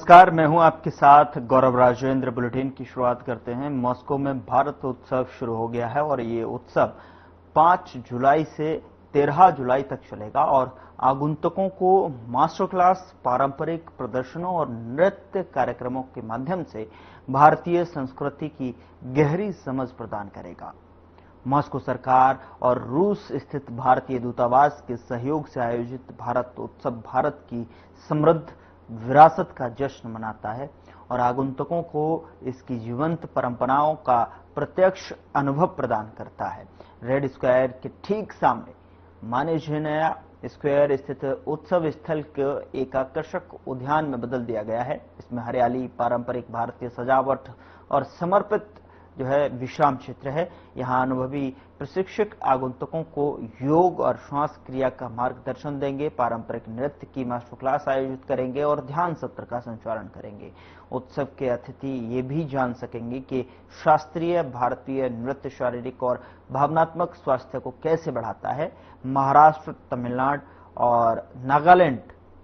नमस्कार, मैं हूं आपके साथ गौरव राजेंद्र। बुलेटिन की शुरुआत करते हैं। मॉस्को में भारत उत्सव शुरू हो गया है और ये उत्सव 5 जुलाई से 13 जुलाई तक चलेगा और आगंतुकों को मास्टर क्लास, पारंपरिक प्रदर्शनों और नृत्य कार्यक्रमों के माध्यम से भारतीय संस्कृति की गहरी समझ प्रदान करेगा। मॉस्को सरकार और रूस स्थित भारतीय दूतावास के सहयोग से आयोजित भारत उत्सव भारत की समृद्ध विरासत का जश्न मनाता है और आगंतुकों को इसकी जीवंत परंपराओं का प्रत्यक्ष अनुभव प्रदान करता है। रेड स्क्वायर के ठीक सामने मानेजिनया स्क्वायर स्थित उत्सव स्थल को एक आकर्षक उद्यान में बदल दिया गया है। इसमें हरियाली, पारंपरिक भारतीय सजावट और समर्पित विश्राम क्षेत्र है। यहाँ अनुभवी प्रशिक्षक आगंतुकों को योग और श्वास क्रिया का मार्गदर्शन देंगे, पारंपरिक नृत्य की मास्टर क्लास आयोजित करेंगे और ध्यान सत्र का संचालन करेंगे। उत्सव के अतिथि ये भी जान सकेंगे कि शास्त्रीय भारतीय नृत्य शारीरिक और भावनात्मक स्वास्थ्य को कैसे बढ़ाता है। महाराष्ट्र, तमिलनाडु और नागालैंड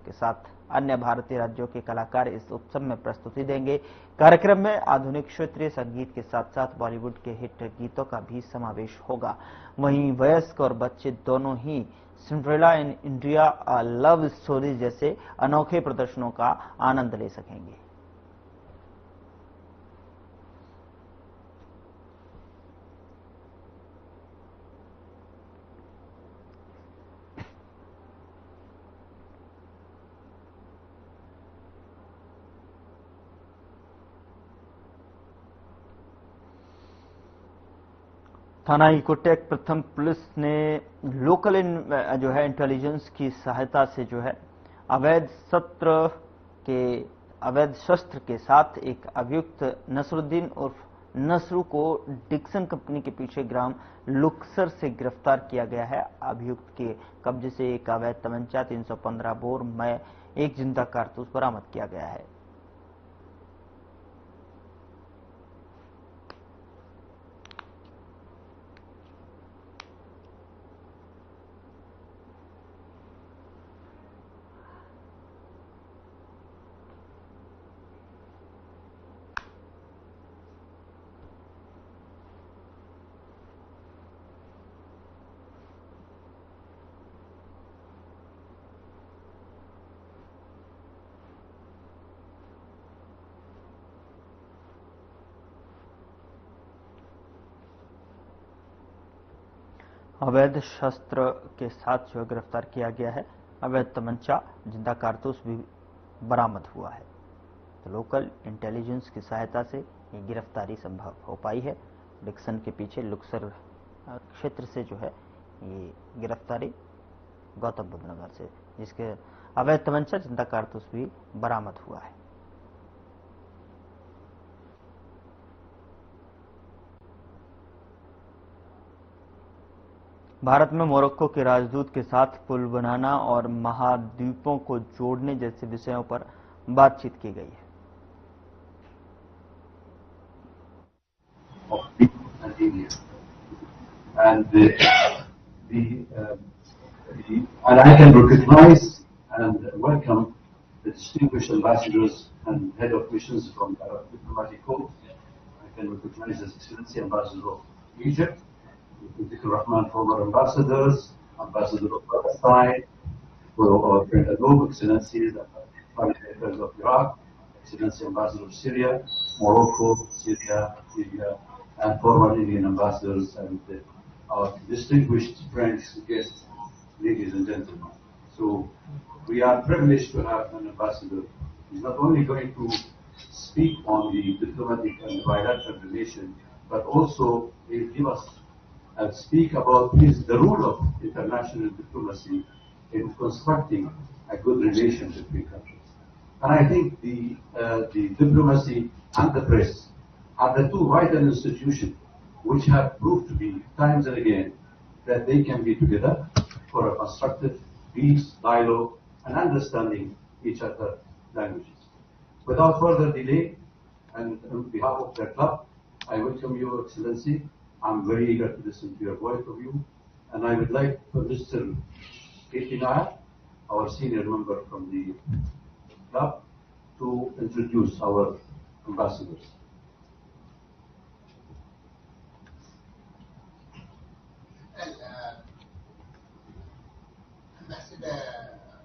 के साथ अन्य भारतीय राज्यों के कलाकार इस उत्सव में प्रस्तुति देंगे। कार्यक्रम में आधुनिक क्षेत्रीय संगीत के साथ साथ बॉलीवुड के हिट गीतों का भी समावेश होगा। वहीं वयस्क और बच्चे दोनों ही Cinderella in India love story जैसे अनोखे प्रदर्शनों का आनंद ले सकेंगे। थाना इकोटेक प्रथम पुलिस ने लोकल इंटेलिजेंस की सहायता से अवैध शस्त्र के साथ एक अभियुक्त नसरुद्दीन उर्फ नसरू को डिक्सन कंपनी के पीछे ग्राम लुक्सर से गिरफ्तार किया गया है। अभियुक्त के कब्जे से एक अवैध तमंचा, 315 बोर में एक जिंदा कारतूस बरामद किया गया है। अवैध शस्त्र के साथ गिरफ्तार किया गया है। अवैध तमंचा, जिंदा कारतूस भी बरामद हुआ है। तो लोकल इंटेलिजेंस की सहायता से ये गिरफ्तारी संभव हो पाई है। डिक्सन के पीछे लुक्सर क्षेत्र से ये गिरफ्तारी गौतम बुद्ध नगर से, जिसके अवैध तमंचा, जिंदा कारतूस भी बरामद हुआ है। भारत में मोरक्को के राजदूत के साथ पुल बनाना और महाद्वीपों को जोड़ने जैसे विषयों पर बातचीत की गई है। And I can recognize and welcome the distinguished ambassadors and head of missions from the Arab Diplomatic Corps. I can recognize His Excellency Ambassador of Egypt, Zikr Rahman, former ambassadors, Ambassador of Palestine, our friend Adobe, Excellencies, the Foreign Affairs of Iraq, Excellency Ambassador of Syria, Morocco, Syria, Libya, and former Indian ambassadors, and our distinguished friends, guests, ladies and gentlemen. So we are privileged to have an ambassador. He's not only going to speak on the diplomatic and bilateral relation, but also he'll give us and speak about the role of international diplomacy in constructing a good relationship between countries. And I think the diplomacy and the press are the two vital institutions which have proved to be times and again that they can be together for a constructive peace, dialogue, and understanding each other's languages. Without further delay, and on behalf of the club, I welcome you, Excellency. I'm very eager to listen to your voice of you, and I would like for Mr. Ketinaya, our senior member from the club, to introduce our ambassadors. Well, Ambassador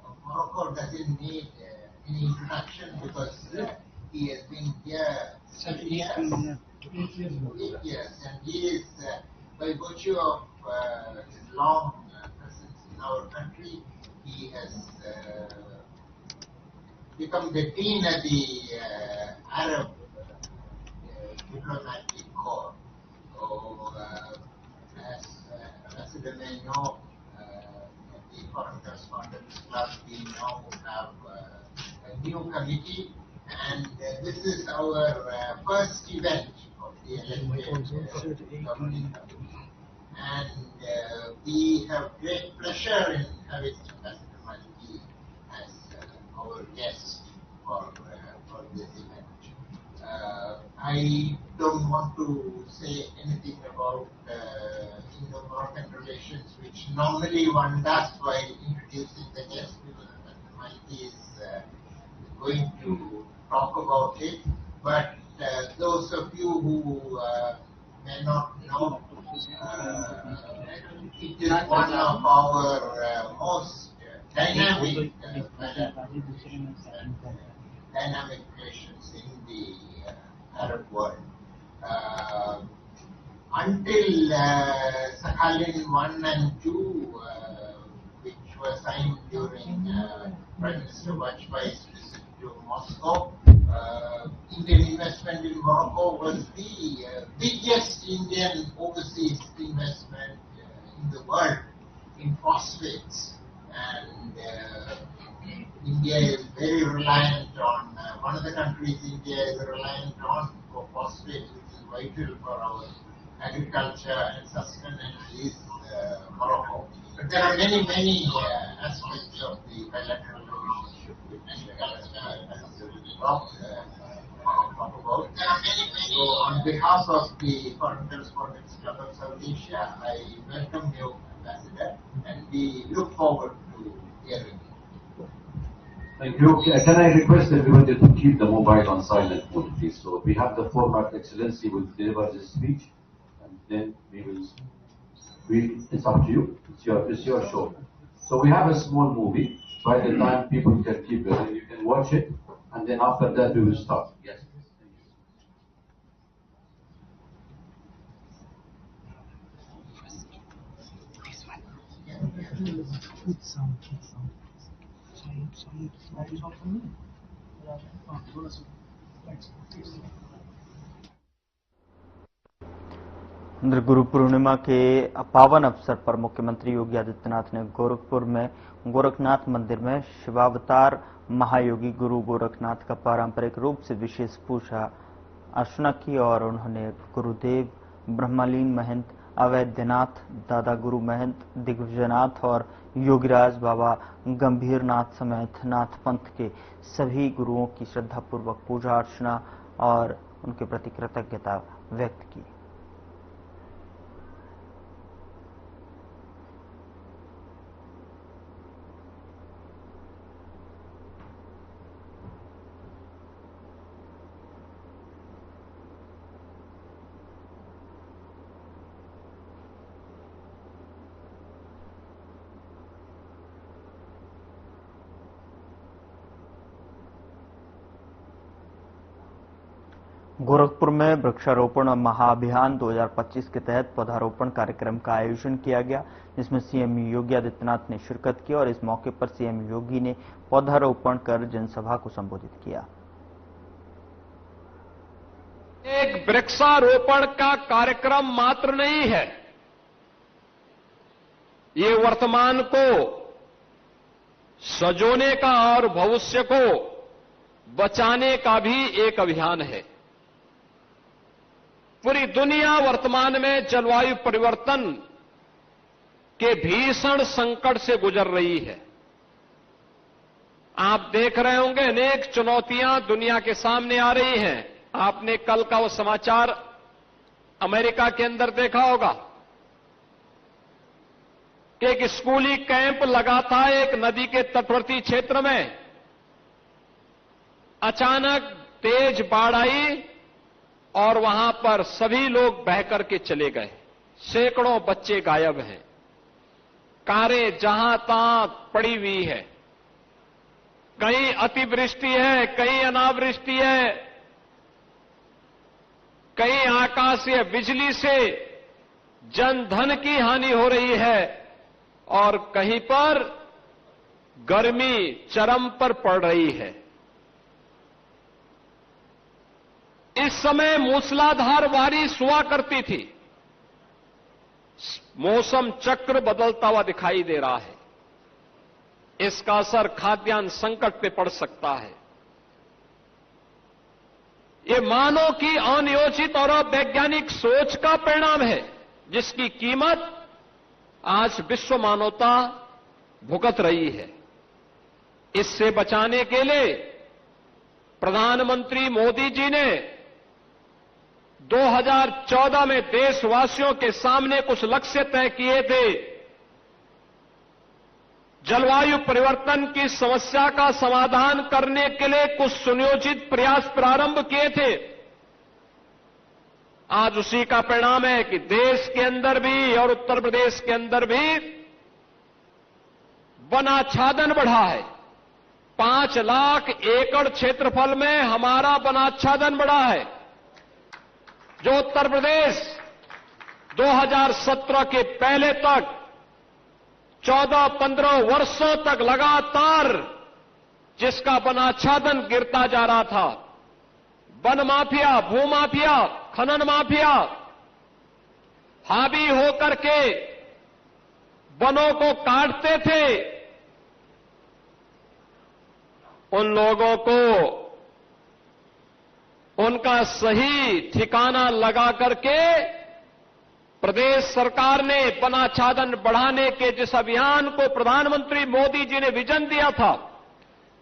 of Morocco doesn't need any introduction because he has been here 7 years. 8 years, and he is, by virtue of his long presence in our country, he has become the dean of the Arab diplomatic corps. So, as Ambassador may know, at the Foreign Correspondents Club, we now have a new committee, and this is our first event of the elected governing committee. And we have great pleasure in having Ambassador Maliki as our guest for this event. I don't want to say anything about Indo-Moroccan relations, which normally one does while introducing the guest, because Ambassador Maliki is going to talk about it. But those of you who may not know, it is one of our most dynamic relations in the Arab world. Until Sakhalin 1 and 2, which were signed during Prime Minister Vajpayee's visit to Moscow, Indian investment in Morocco was the biggest Indian overseas investment in the world in phosphates. And India is very reliant on, one of the countries India is reliant on for phosphates, which is vital for our agriculture and sustenance, is Morocco. But there are many aspects of the bilateral relationship which talk about. There are many. So on behalf of the Foreign Correspondents Club of South Asia, I welcome you, Ambassador, and we look forward to hearing you. Thank you. Can I request everybody to keep the mobile on silent mode, please? So we have the format. Excellency will deliver his speech, and then we will. It's up to you. It's your show. So we have a small movie. By the time people can keep it, you can watch it, and then after that we will start. Yes. Guru Purnima के पावन अवसर पर मुख्यमंत्री योगी आदित्यनाथ ने गोरखपुर में गोरखनाथ मंदिर में शिवावतार महायोगी गुरु गोरखनाथ का पारंपरिक रूप से विशेष पूजा अर्चना की और उन्होंने गुरुदेव ब्रह्मलीन महंत, अवैधनाथ, दादा गुरु महंत, दिग्विजयनाथ और योगीराज बाबा गंभीरनाथ समेत नाथ पंथ के सभी गुरुओं की श्रद्धापूर्वक पूजा अर्चना और उनके प्रति कृतज्ञता व्यक्त की। गोरखपुर में वृक्षारोपण महाअभियान 2025 के तहत पौधारोपण कार्यक्रम का आयोजन किया गया, जिसमें सीएम योगी आदित्यनाथ ने शिरकत की और इस मौके पर सीएम योगी ने पौधारोपण कर जनसभा को संबोधित किया। एक वृक्षारोपण का कार्यक्रम मात्र नहीं है, ये वर्तमान को सजोने का और भविष्य को बचाने का भी एक अभियान है। पूरी दुनिया वर्तमान में जलवायु परिवर्तन के भीषण संकट से गुजर रही है। आप देख रहे होंगे अनेक चुनौतियां दुनिया के सामने आ रही हैं। आपने कल का वो समाचार अमेरिका के अंदर देखा होगा कि एक स्कूली कैंप लगा था एक नदी के तटवर्ती क्षेत्र में, अचानक तेज बाढ़ आई और वहां पर सभी लोग बह करके चले गए। सैकड़ों बच्चे गायब हैं। कारें जहां तहां पड़ी हुई है। कहीं अतिवृष्टि है, कहीं अनावृष्टि है, कहीं आकाशीय बिजली से जन धन की हानि हो रही है और कहीं पर गर्मी चरम पर पड़ रही है। इस समय मूसलाधार बारिश हुआ करती थी। मौसम चक्र बदलता हुआ दिखाई दे रहा है। इसका असर खाद्यान्न संकट पे पड़ सकता है। ये मानव की अनियोजित और वैज्ञानिक सोच का परिणाम है, जिसकी कीमत आज विश्व मानवता भुगत रही है। इससे बचाने के लिए प्रधानमंत्री मोदी जी ने 2014 में देशवासियों के सामने कुछ लक्ष्य तय किए थे। जलवायु परिवर्तन की समस्या का समाधान करने के लिए कुछ सुनियोजित प्रयास प्रारंभ किए थे। आज उसी का परिणाम है कि देश के अंदर भी और उत्तर प्रदेश के अंदर भी वनाच्छादन बढ़ा है। 5 लाख एकड़ क्षेत्रफल में हमारा वनाच्छादन बढ़ा है, जो उत्तर प्रदेश 2017 के पहले तक 14-15 वर्षों तक लगातार जिसका वनाच्छादन गिरता जा रहा था। वन माफिया, भूमाफिया, खनन माफिया हावी होकर के वनों को काटते थे। उन लोगों को उनका सही ठिकाना लगा करके प्रदेश सरकार ने वनाच्छादन बढ़ाने के जिस अभियान को प्रधानमंत्री मोदी जी ने विजन दिया था,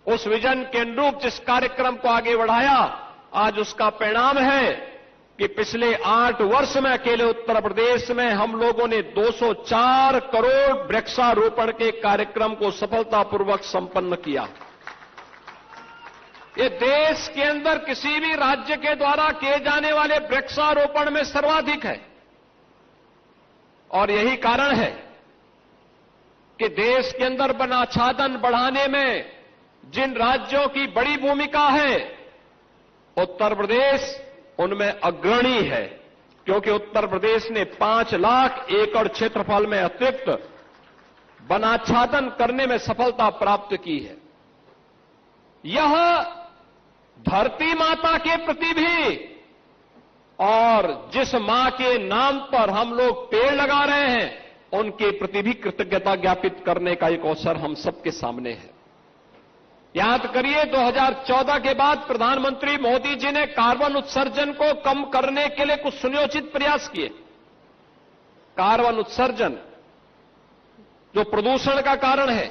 उस विजन के अनुरूप जिस कार्यक्रम को आगे बढ़ाया, आज उसका परिणाम है कि पिछले 8 वर्ष में अकेले उत्तर प्रदेश में हम लोगों ने 204 करोड़ वृक्षारोपण के कार्यक्रम को सफलतापूर्वक संपन्न किया। ये देश के अंदर किसी भी राज्य के द्वारा किए जाने वाले वृक्षारोपण में सर्वाधिक है। और यही कारण है कि देश के अंदर वनाच्छादन बढ़ाने में जिन राज्यों की बड़ी भूमिका है, उत्तर प्रदेश उनमें अग्रणी है, क्योंकि उत्तर प्रदेश ने 5 लाख एकड़ क्षेत्रफल में अतिरिक्त वनाच्छादन करने में सफलता प्राप्त की है। यह धरती माता के प्रति भी और जिस मां के नाम पर हम लोग पेड़ लगा रहे हैं, उनके प्रति भी कृतज्ञता ज्ञापित करने का एक अवसर हम सबके सामने है। याद करिए, 2014 के बाद प्रधानमंत्री मोदी जी ने कार्बन उत्सर्जन को कम करने के लिए कुछ सुनियोजित प्रयास किए। कार्बन उत्सर्जन जो प्रदूषण का कारण है,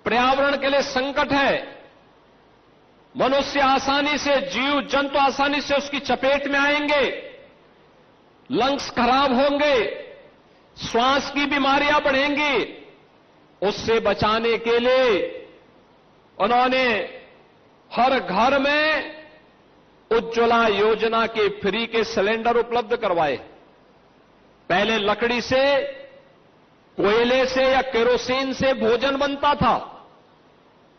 पर्यावरण के लिए संकट है, मनुष्य आसानी से, जीव जंतु आसानी से उसकी चपेट में आएंगे, लंग्स खराब होंगे, श्वास की बीमारियां बढ़ेंगी। उससे बचाने के लिए उन्होंने हर घर में उज्ज्वला योजना के फ्री के सिलेंडर उपलब्ध करवाए। पहले लकड़ी से, कोयले से या केरोसिन से भोजन बनता था,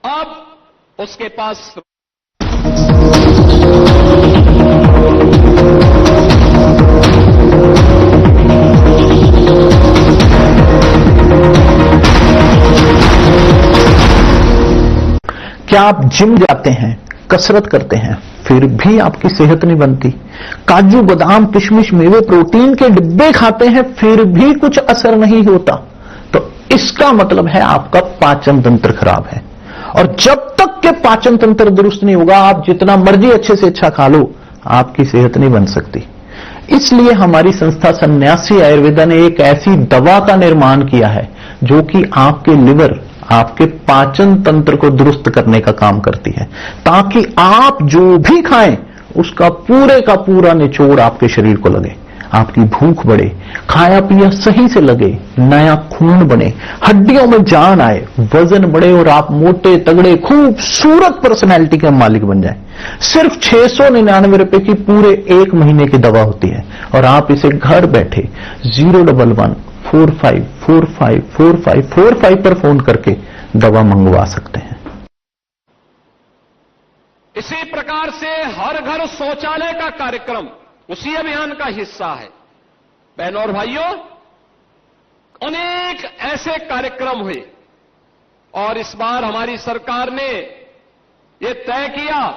अब उसके पास क्या आप जिम जाते हैं, कसरत करते हैं, फिर भी आपकी सेहत नहीं बनती? काजू बादाम किशमिश मेवे प्रोटीन के डिब्बे खाते हैं, फिर भी कुछ असर नहीं होता? तो इसका मतलब है आपका पाचन तंत्र खराब है। और जब तक के पाचन तंत्र दुरुस्त नहीं होगा, आप जितना मर्जी अच्छे से अच्छा खा लो, आपकी सेहत नहीं बन सकती। इसलिए हमारी संस्था सन्यासी आयुर्वेदा ने एक ऐसी दवा का निर्माण किया है जो कि आपके लिवर, आपके पाचन तंत्र को दुरुस्त करने का काम करती है, ताकि आप जो भी खाएं उसका पूरे का पूरा निचोड़ आपके शरीर को लगे। आपकी भूख बढ़े, खाया पिया सही से लगे, नया खून बने, हड्डियों में जान आए, वजन बढ़े और आप मोटे तगड़े खूबसूरत पर्सनैलिटी के मालिक बन जाएं। सिर्फ 699 रुपए की पूरे 1 महीने की दवा होती है और आप इसे घर बैठे 011-45454545 पर फोन करके दवा मंगवा सकते हैं। इसी प्रकार से हर घर शौचालय का कार्यक्रम उसी अभियान का हिस्सा है। बहनों और भाइयों, अनेक ऐसे कार्यक्रम हुए और इस बार हमारी सरकार ने यह तय किया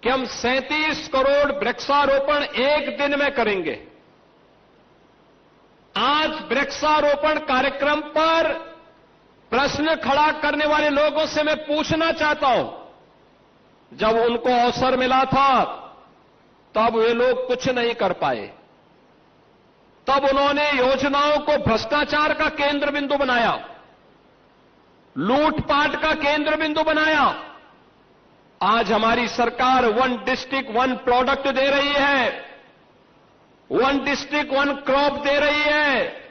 कि हम 37 करोड़ वृक्षारोपण एक दिन में करेंगे। आज वृक्षारोपण कार्यक्रम पर प्रश्न खड़ा करने वाले लोगों से मैं पूछना चाहता हूं, जब उनको अवसर मिला था तब वे लोग कुछ नहीं कर पाए। तब उन्होंने योजनाओं को भ्रष्टाचार का केंद्र बिंदु बनाया, लूटपाट का केंद्र बिंदु बनाया। आज हमारी सरकार 1 डिस्ट्रिक्ट 1 प्रोडक्ट दे रही है, 1 डिस्ट्रिक्ट 1 क्रॉप दे रही है।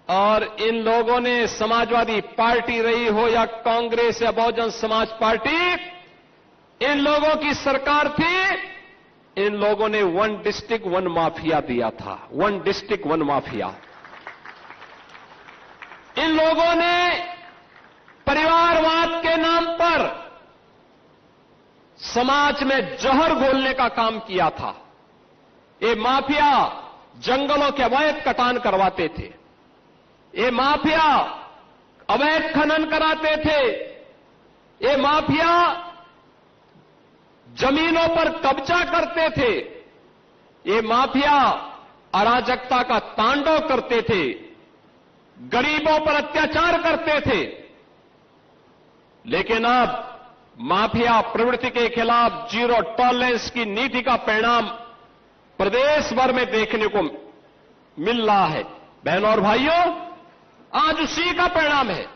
और इन लोगों ने, समाजवादी पार्टी रही हो या कांग्रेस या बहुजन समाज पार्टी, इन लोगों की सरकार थी, इन लोगों ने 1 डिस्ट्रिक्ट 1 माफिया दिया था। 1 डिस्ट्रिक्ट 1 माफिया। इन लोगों ने परिवारवाद के नाम पर समाज में जहर घोलने का काम किया था। ये माफिया जंगलों के अवैध कटान करवाते थे, ये माफिया अवैध खनन कराते थे, ये माफिया जमीनों पर कब्जा करते थे, ये माफिया अराजकता का तांडव करते थे, गरीबों पर अत्याचार करते थे। लेकिन अब माफिया प्रवृत्ति के खिलाफ जीरो टॉलरेंस की नीति का परिणाम प्रदेश भर में देखने को मिल रहा है। बहनों और भाइयों, आज उसी का परिणाम है।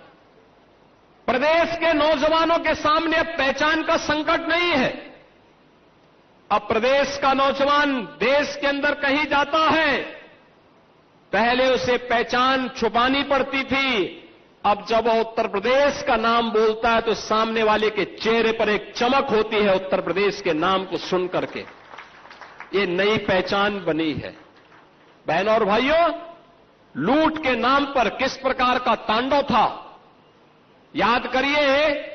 प्रदेश के नौजवानों के सामने अब पहचान का संकट नहीं है। अब प्रदेश का नौजवान देश के अंदर कहीं जाता है, पहले उसे पहचान छुपानी पड़ती थी। अब जब वह उत्तर प्रदेश का नाम बोलता है तो सामने वाले के चेहरे पर एक चमक होती है उत्तर प्रदेश के नाम को सुन करके। ये नई पहचान बनी है। बहनों और भाइयों, लूट के नाम पर किस प्रकार का तांडव था, याद करिए।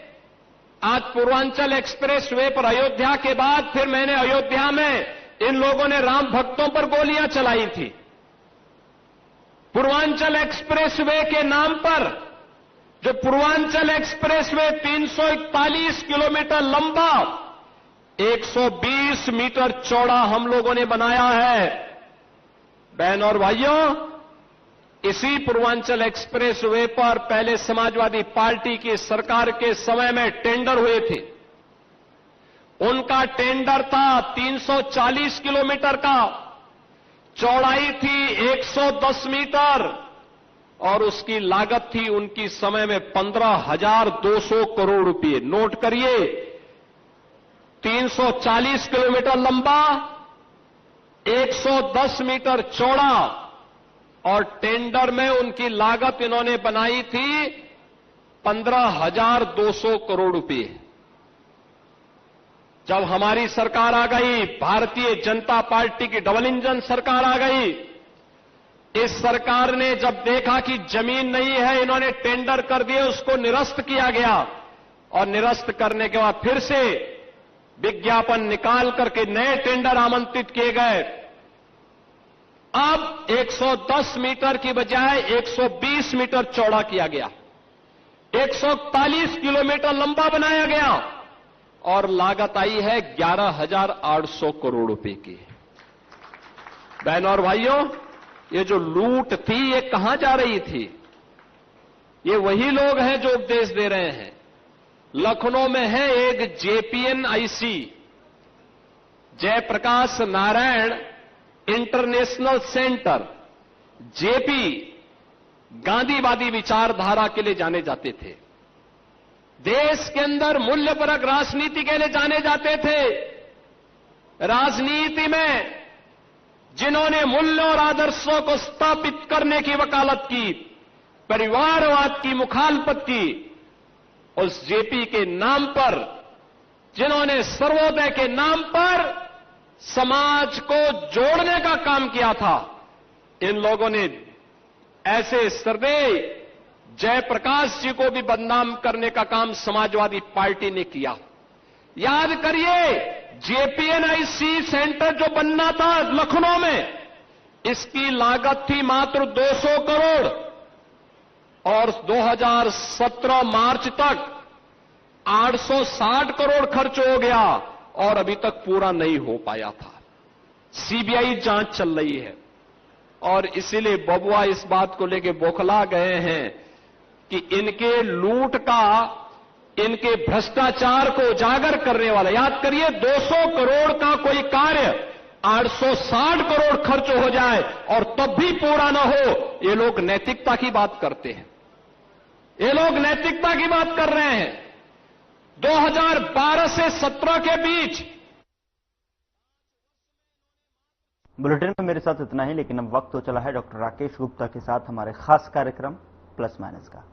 आज पूर्वांचल एक्सप्रेस वे पर अयोध्या के बाद फिर मैंने अयोध्या में इन लोगों ने राम भक्तों पर गोलियां चलाई थी। पूर्वांचल एक्सप्रेस वे के नाम पर, जो पूर्वांचल एक्सप्रेस वे 341 किलोमीटर लंबा, 120 मीटर चौड़ा हम लोगों ने बनाया है। बहनों और भाइयों, इसी पूर्वांचल एक्सप्रेस वे पर पहले समाजवादी पार्टी की सरकार के समय में टेंडर हुए थे। उनका टेंडर था 340 किलोमीटर का, चौड़ाई थी 110 मीटर और उसकी लागत थी उनकी समय में 15,200 करोड़ रुपए। नोट करिए, 340 किलोमीटर लंबा, 110 मीटर चौड़ा और टेंडर में उनकी लागत इन्होंने बनाई थी 15,200 करोड़ रुपए। जब हमारी सरकार आ गई, भारतीय जनता पार्टी की डबल इंजन सरकार आ गई, इस सरकार ने जब देखा कि जमीन नहीं है, इन्होंने टेंडर कर दिए, उसको निरस्त किया गया और निरस्त करने के बाद फिर से विज्ञापन निकाल करके नए टेंडर आमंत्रित किए गए। अब 110 मीटर की बजाय 120 मीटर चौड़ा किया गया, 141 किलोमीटर लंबा बनाया गया और लागत आई है 11,800 करोड़ रुपए की। बहनों और भाइयों, ये जो लूट थी ये कहां जा रही थी? ये वही लोग हैं जो उपदेश दे रहे हैं। लखनऊ में है एक JPNIC, Jayaprakash Narayan international centre, JP गांधीवादी विचारधारा के लिए जाने जाते थे, देश के अंदर मूल्यपरक राजनीति के लिए जाने जाते थे। राजनीति में जिन्होंने मूल्यों और आदर्शों को स्थापित करने की वकालत की, परिवारवाद की मुखालफत की, उस जेपी के नाम पर, जिन्होंने सर्वोदय के नाम पर समाज को जोड़ने का काम किया था, इन लोगों ने ऐसे सर्देय जयप्रकाश जी को भी बदनाम करने का काम समाजवादी पार्टी ने किया। याद करिए, जेपीएनआईसी सेंटर जो बनना था लखनऊ में, इसकी लागत थी मात्र 200 करोड़ और 2017 मार्च तक 860 करोड़ खर्च हो गया और अभी तक पूरा नहीं हो पाया था। सीबीआई जांच चल रही है और इसीलिए बबुआ इस बात को लेकर बौखला गए हैं कि इनके लूट का, इनके भ्रष्टाचार को उजागर करने वाला, याद करिए 200 करोड़ का कोई कार्य 860 करोड़ खर्च हो जाए और तब भी पूरा न हो, ये लोग नैतिकता की बात करते हैं। ये लोग नैतिकता की बात कर रहे हैं। 2012 से 17 के बीच। बुलेटिन में मेरे साथ इतना ही, लेकिन अब वक्त हो चला है डॉक्टर राकेश गुप्ता के साथ हमारे खास कार्यक्रम प्लस माइनस का।